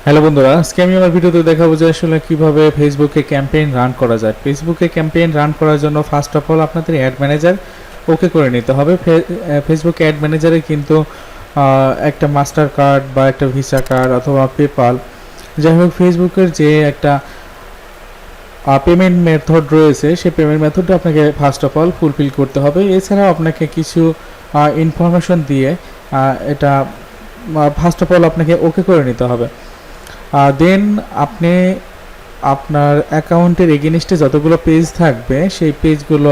Hello বন্ধুরা, আজকে আমি আমার ভিডিওতে দেখাবো যে আসলে কিভাবে ফেসবুকে ক্যাম্পেইন রান করা যায়। ফেসবুকে ক্যাম্পেইন রান করার জন্য ফার্স্ট অফ অল আপনাদের অ্যাড ম্যানেজার ওকে করে নিতে হবে। ফেসবুক অ্যাড ম্যানেজারে কিন্তু একটা মাস্টার কার্ড বা একটা ভিসা কার্ড অথবা পেপাল, যাই হোক ফেসবুকের যে একটা পেমেন্ট মেথড রয়েছে সেই পেমেন্ট মেথডটা আপনাকে ফার্স্ট অফ অল ফুলফিল করতে হবে। এছাড়াও আপনাকে কিছু ইনফরমেশন দিয়ে এটা ফার্স্ট অফ অল আপনাকে ওকে করে নিতে হবে। দেন আপনি আপনার অ্যাকাউন্টের এগেনস্টে যতগুলো পেজ থাকবে সেই পেজগুলো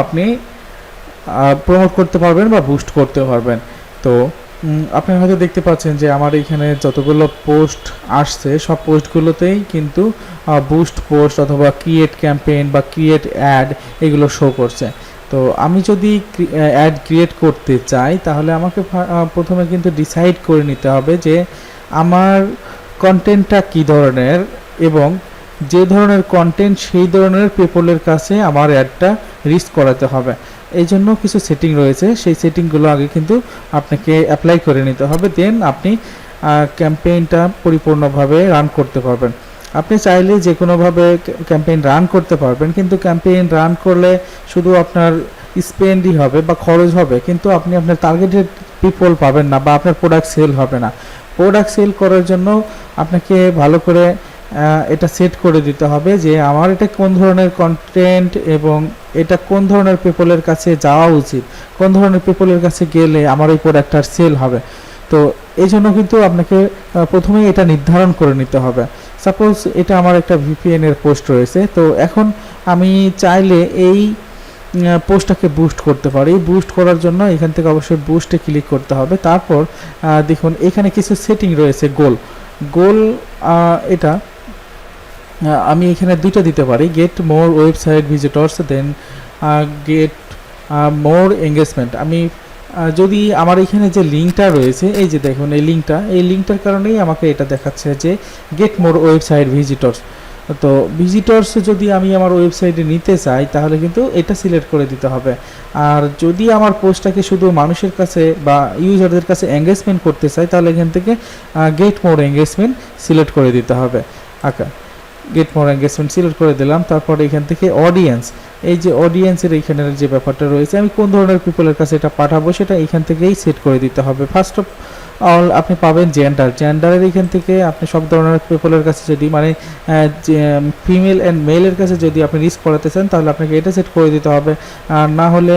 আপনি প্রমোট করতে পারবেন বা বুস্ট করতে পারবেন। তো আপনারা হয়তো দেখতে পাচ্ছেন যে আমার এখানে যতগুলো পোস্ট আসছে সব পোস্টগুলোতেই কিন্তু বুস্ট পোস্ট অথবা ক্রিয়েট ক্যাম্পেইন বা ক্রিয়েট অ্যাড এগুলো শো করছে। তো আমি যদি অ্যাড ক্রিয়েট করতে চাই তাহলে আমাকে প্রথমে কিন্তু ডিসাইড করে নিতে হবে যে আমার কন্টেন্টটা কী ধরনের এবং যে ধরনের কন্টেন্ট সেই ধরনের পিপলের কাছে আমার অ্যাডটা রিচ করাতে হবে। এই জন্য কিছু সেটিং রয়েছে, সেই সেটিংগুলো আগে কিন্তু আপনাকে অ্যাপ্লাই করে নিতে হবে। দেন আপনি ক্যাম্পেইনটা পরিপূর্ণভাবে রান করতে পারবেন। আপনি চাইলে যে কোনোভাবে ক্যাম্পেইন রান করতে পারবেন, কিন্তু ক্যাম্পেইন রান করলে শুধু আপনার স্পেন্ডই হবে বা খরচ হবে, কিন্তু আপনি আপনার টার্গেটেড পিপল পাবেন না বা আপনার প্রোডাক্ট সেল হবে না। প্রোডাক্ট সেল করার জন্য আপনাকে ভালো করে এটা সেট করে দিতে হবে যে আমার এটা কোন ধরনের কন্টেন্ট এবং এটা কোন ধরনের পিপলের কাছে যাওয়া উচিত, কোন ধরনের পিপলের কাছে গেলে আমার এই প্রোডাক্টটার সেল হবে। তো এই জন্য কিন্তু আপনাকে প্রথমেই এটা নির্ধারণ করে নিতে হবে। সাপোজ এটা আমার একটা ভিপিএন এর পোস্ট রয়েছে, তো এখন আমি চাইলে এই পোস্টটাকে বুস্ট করতে পারি। বুস্ট করার জন্য এখান থেকে অবশ্যই বুস্টে ক্লিক করতে হবে। তারপর দেখুন এখানে কিছু সেটিং রয়েছে। গোল এটা আমি এখানে দুইটা দিতে পারি, গেট মোর ওয়েবসাইট ভিজিটর্স, দেন গেট মোর এঙ্গেজমেন্ট। আমি যদি আমার এখানে যে লিঙ্কটা রয়েছে, এই যে দেখুন এই লিঙ্কটার কারণেই আমাকে এটা দেখাচ্ছে যে গেট মোর ওয়েবসাইট ভিজিটর্স। তো ভিজিটর্স যদি আমি আমার ওয়েবসাইটে নিতে চাই তাহলে কিন্তু এটা সিলেক্ট করে দিতে হবে। আর যদি আমার পোস্টটাকে শুধু মানুষের কাছে বা ইউজারদের কাছে এঙ্গেজমেন্ট করতে চাই তাহলে এখান থেকে গেট মোর এঙ্গেজমেন্ট সিলেক্ট করে দিতে হবে। গেট মোর এঙ্গেজমেন্ট সিলেক্ট করে দিলাম। তারপরে এখান থেকে অডিয়েন্স, এই যে অডিয়েন্সের এইখানের যে ব্যাপারটা রয়েছে, আমি কোন ধরনের পিপলের কাছে এটা পাঠাবো সেটা এখান থেকেই সেট করে দিতে হবে। ফার্স্ট অফ অল আপনি পাবেন জেন্ডারের এখান থেকে আপনি সব ধরনের পিপলের কাছে যদি মানে ফিমেল অ্যান্ড মেলের কাছে যদি আপনি রিচ করাতে চান তাহলে আপনাকে এটা সেট করে দিতে হবে, আর না হলে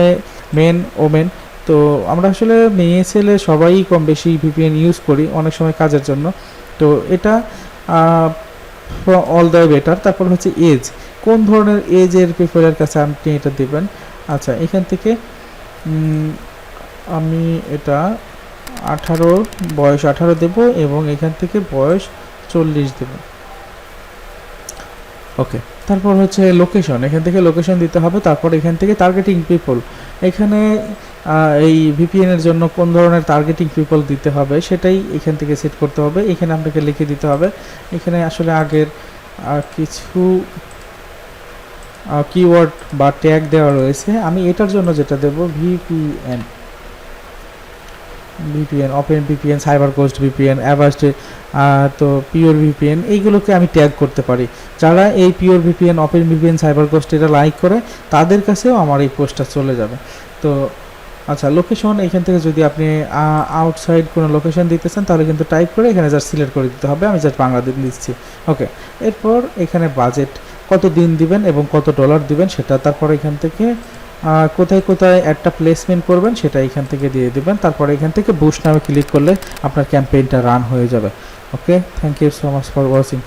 মেন ওমেন। তো আমরা আসলে মেয়ে ছেলে সবাই কম বেশি ভিপিএন ইউজ করি অনেক সময় কাজের জন্য। তো এটা অল দ্য বেটার। তারপর হচ্ছে এজ, কোন ধরনের এজের পিপলের কাছে আপনি এটা দেবেন। আচ্ছা, এখান থেকে আমি এটা 18 বয়স 18 দেব এবং এখান থেকে বয়স 40 দেব। ওকে, তারপর হচ্ছে লোকেশন, এখান থেকে লোকেশন দিতে হবে। তারপর এখান থেকে টার্গেটিং পিপল, এখানে এই ভিপিএন এর জন্য কোন ধরনের টার্গেটিং পিপল দিতে হবে সেটাই এখান থেকে সেট করতে হবে। এখানে আপনাকে লিখে দিতে হবে। এখানে আসলে আগের কিছু কিওয়ার্ড বা ট্যাগ দেওয়া রয়েছে। আমি এটার জন্য যেটা দেব VPN, open VPN, CyberGhost VPN, Avast, তো পিওর ভিপিএন, এইগুলোকে আমি ট্যাগ করতে পারি। যারা এই pure VPN, open VPN, CyberGhost এটা লাইক করে তাদের কাছেও আমার এই পোস্টটা চলে যাবে। তো আচ্ছা, লোকেশন, এখান থেকে যদি আপনি আউটসাইড কোনো লোকেশন দিতে চান তাহলে কিন্তু টাইপ করে এখানে জাস্ট সিলেক্ট করে দিতে হবে। আমি জাস্ট বাংলাদেশ দিচ্ছি। ওকে, এরপর এখানে বাজেট কত দিন দিবেন এবং কত ডলার দিবেন সেটা, তারপর এখান থেকে কোথায় কোথায় একটা প্লেসমেন্ট করবেন সেটা এখান থেকে দিয়ে দিবেন। তারপরে এখান থেকে বুস্ট নামে ক্লিক করলে আপনার ক্যাম্পেইনটা রান হয়ে যাবে। Okay, thank you so much for watching.